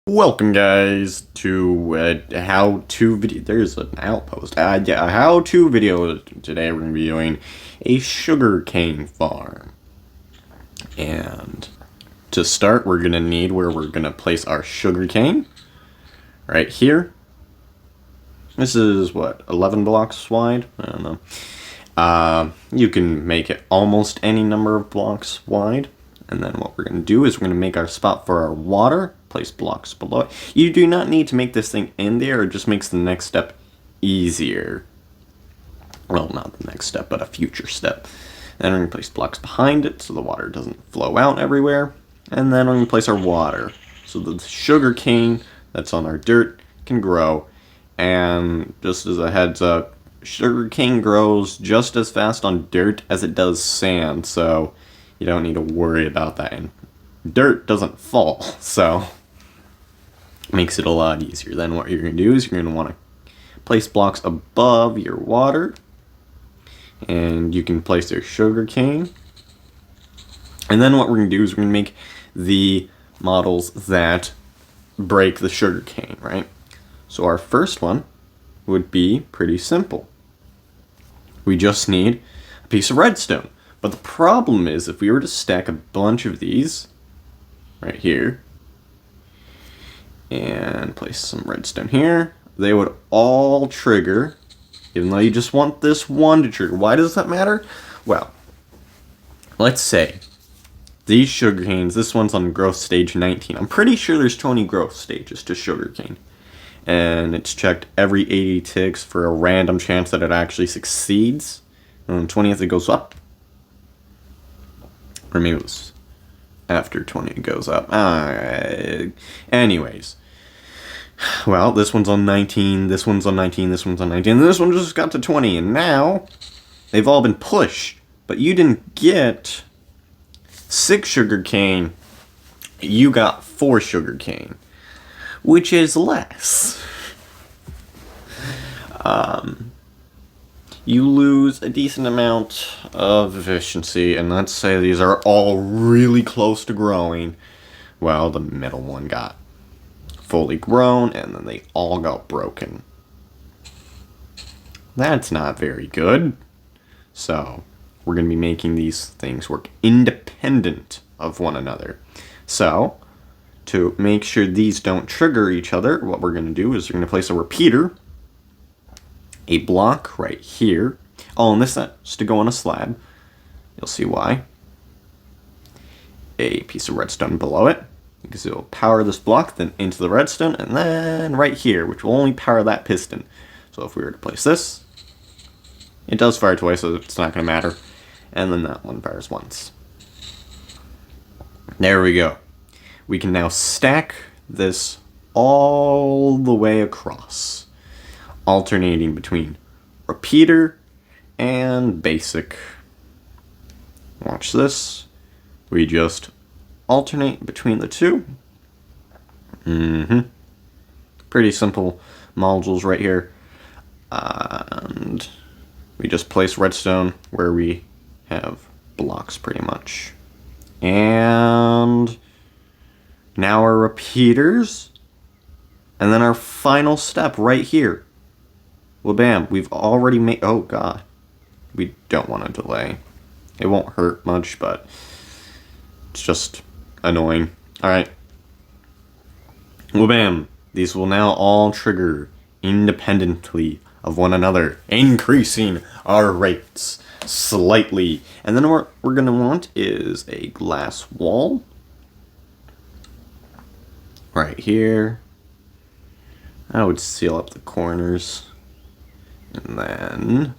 Welcome, guys, to a how-to video. There's an outpost. Yeah, a how-to video. Today we're going to be doing a sugarcane farm. And to start, we're going to need where we're going to place our sugarcane. Right here. This is, what, 11 blocks wide? I don't know. You can make it almost any number of blocks wide. And then what we're going to do is we're going to make our spot for our water. Place blocks below it. You do not need to make this thing in there. It just makes the next step easier. Well, not the next step, but a future step. Then we're going to place blocks behind it so the water doesn't flow out everywhere. And then we're going to place our water so the sugar cane that's on our dirt can grow. And just as a heads up, sugar cane grows just as fast on dirt as it does sand, so you don't need to worry about that. And dirt doesn't fall, so it makes it a lot easier. Then what you're going to do is you're going to want to place blocks above your water, and you can place your sugar cane. And then what we're going to do is we're going to make the models that break the sugar cane, right? So our first one would be pretty simple. We just need a piece of redstone. But the problem is, if we were to stack a bunch of these right here and place some redstone here, they would all trigger, even though you just want this one to trigger. Why does that matter? Well, let's say these sugar canes, this one's on growth stage 19. I'm pretty sure there's 20 growth stages to sugarcane. And it's checked every 80 ticks for a random chance that it actually succeeds. And on 20th it goes up. Or maybe it was after 20 it goes up. Anyways. Well, this one's on 19, this one's on 19, this one's on 19, and this one just got to 20, and now they've all been pushed. But you didn't get 6 sugarcane, you got 4 sugarcane, which is less. You lose a decent amount of efficiency, and let's say these are all really close to growing. Well, the middle one got fully grown, and then they all got broken. That's not very good. So, we're going to be making these things work independent of one another. So, to make sure these don't trigger each other, what we're going to do is we're going to place a repeater, a block right here. Oh, and this has to go on a slab. You'll see why. A piece of redstone below it, because it will power this block, then into the redstone, and then right here, which will only power that piston. So if we were to place this, it does fire twice, so it's not going to matter. And then that one fires once. There we go. We can now stack this all the way across, alternating between repeater and basic. Watch this. We just alternate between the two. Pretty simple modules right here. And we just place redstone where we have blocks pretty much. And now our repeaters. And then our final step right here. Well, bam, we've already made... Oh, God. We don't want to delay. It won't hurt much, but it's just annoying. Alright. Well, bam. These will now all trigger independently of one another, increasing our rates slightly. And then what we're going to want is a glass wall. Right here. I would seal up the corners. And then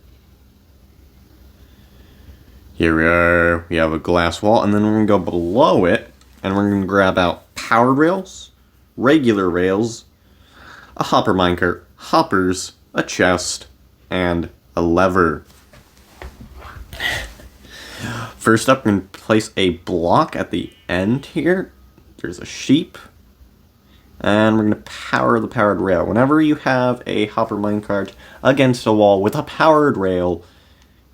here we are. We have a glass wall, and then we're going to go below it, and we're going to grab out powered rails, regular rails, a hopper minecart, hoppers, a chest, and a lever. First up, we're going to place a block at the end here. There's a sheep. And we're going to power the powered rail. Whenever you have a hopper minecart against a wall with a powered rail,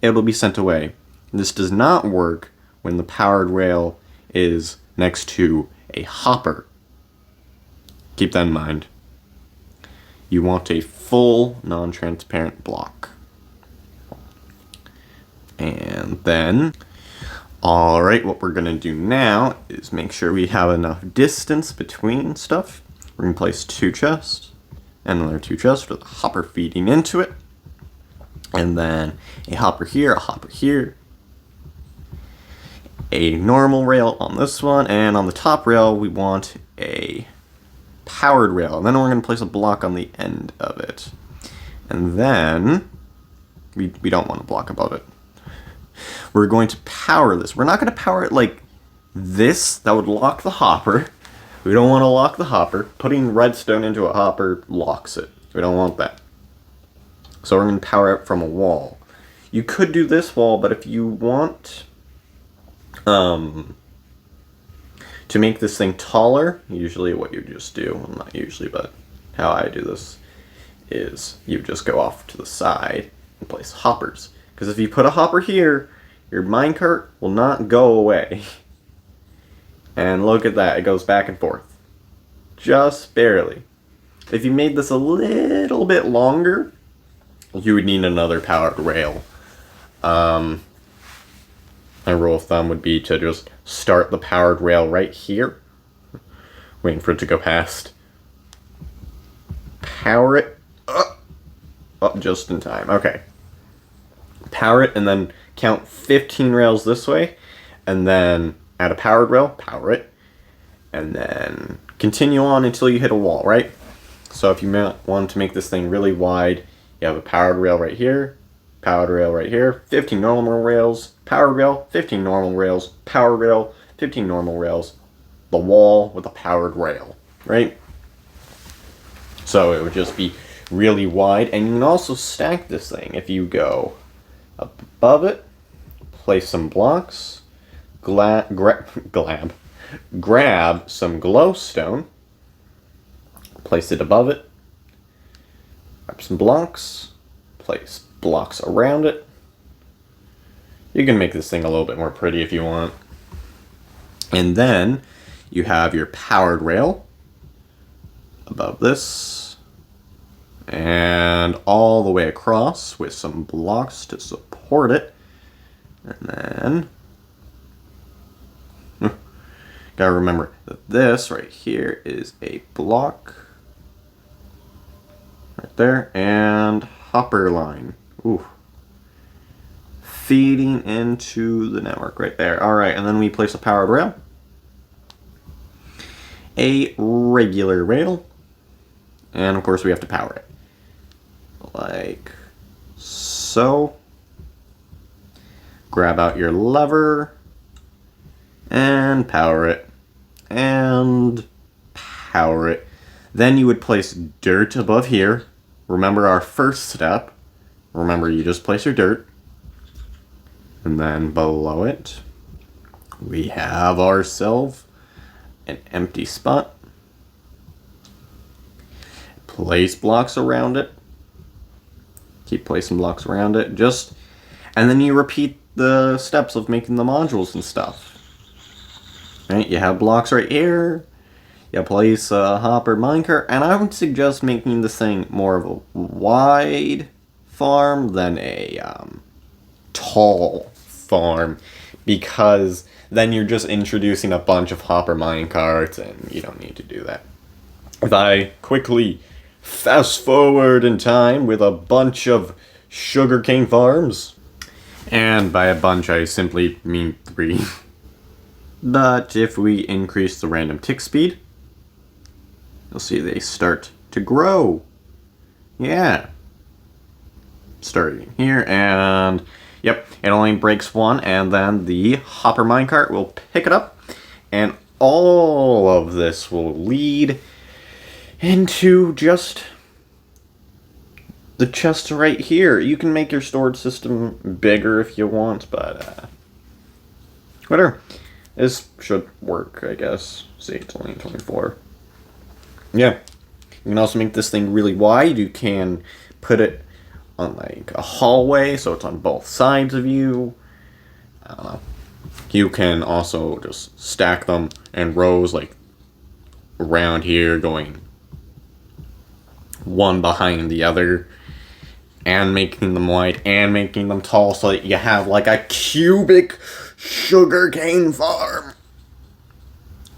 it will be sent away. This does not work when the powered rail is next to a hopper. keep that in mind. You want a full non-transparent block. And then, alright, what we're going to do now is make sure we have enough distance between stuff. We're going to place 2 chests, and another 2 chests with a hopper feeding into it. And then a hopper here, a normal rail on this one, and on the top rail we want a powered rail. And then we're going to place a block on the end of it. And then, we don't want a block above it. We're going to power this. We're not going to power it like this. That would lock the hopper. We don't want to lock the hopper. Putting redstone into a hopper locks it. We don't want that. So we're going to power it from a wall. You could do this wall, but if you want to make this thing taller, usually what you just do, well, not usually, but how I do this, is you just go off to the side and place hoppers. Because if you put a hopper here, your minecart will not go away. And look at that, it goes back and forth. Just barely. If you made this a little bit longer, you would need another powered rail. My rule of thumb would be to just start the powered rail right here. Waiting for it to go past. Power it. Oh, just in time. Okay. Power it and then count 15 rails this way. And then add a powered rail. Power it. And then continue on until you hit a wall, right? So if you want to make this thing really wide, you have a powered rail right here, powered rail right here, 15 normal rails, powered rail, 15 normal rails, powered rail, 15 normal rails, the wall with a powered rail, right? So it would just be really wide, and you can also stack this thing. If you go above it, place some blocks, grab some glowstone, place it above it, grab some blocks, place blocks around it. You can make this thing a little bit more pretty if you want. And then you have your powered rail above this and all the way across with some blocks to support it. And then gotta remember that this right here is a block right there, and hopper line. Ooh. Feeding into the network right there. Alright, and then we place a powered rail. A regular rail. And of course we have to power it. Like so. Grab out your lever. And power it. And power it. Then you would place dirt above here. Remember our first step. Remember, you just place your dirt. And then below it, we have ourselves an empty spot. Place blocks around it. Keep placing blocks around it. And then you repeat the steps of making the modules and stuff. Right, you have blocks right here. You place a hopper minecart, and I would suggest making this thing more of a wide farm than a tall farm, because then you're just introducing a bunch of hopper minecarts, and you don't need to do that. If I quickly fast forward in time with a bunch of sugarcane farms, and by a bunch I simply mean 3. But if we increase the random tick speed, you'll see they start to grow. Yeah. Starting here, and yep, it only breaks 1, and then the hopper minecart will pick it up, and all of this will lead into just the chest right here. You can make your storage system bigger if you want, but whatever. This should work, I guess. See, it's only 24. Yeah. You can also make this thing really wide. You can put it on like a hallway, so it's on both sides of you. I don't know. You can also just stack them in rows like around here, going one behind the other, and making them wide, and making them tall, so that you have like a cubic sugarcane farm.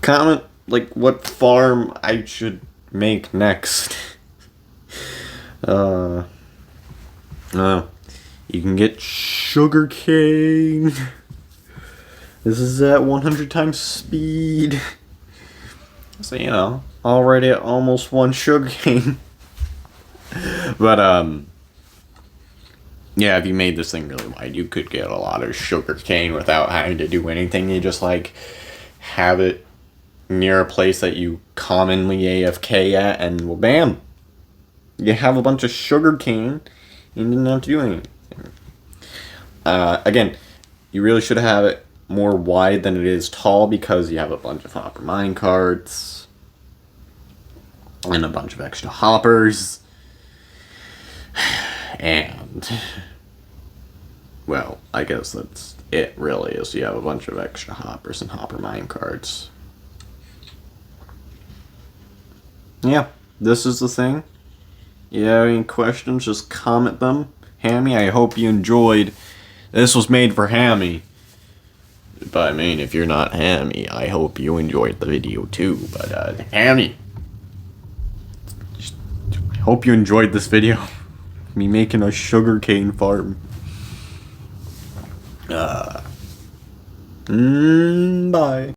Comment like what farm I should make next. You can get sugarcane. This is at 100 times speed. So, you know, already at almost 1 sugarcane. But, yeah, if you made this thing really wide, you could get a lot of sugarcane without having to do anything. You just, like, have it near a place that you commonly AFK at, and, well, bam! You have a bunch of sugarcane, and you didn't have to do anything. Again, you really should have it more wide than it is tall, because you have a bunch of hopper mine carts and a bunch of extra hoppers, and, well, I guess that's it really, is you have a bunch of extra hoppers and hopper mine carts. Yeah, this is the thing. If you have any questions, just comment them. Hammy, I hope you enjoyed. This was made for Hammy. But, I mean, if you're not Hammy, I hope you enjoyed the video too. But, Hammy, I hope you enjoyed this video. Me making a sugarcane farm. Bye.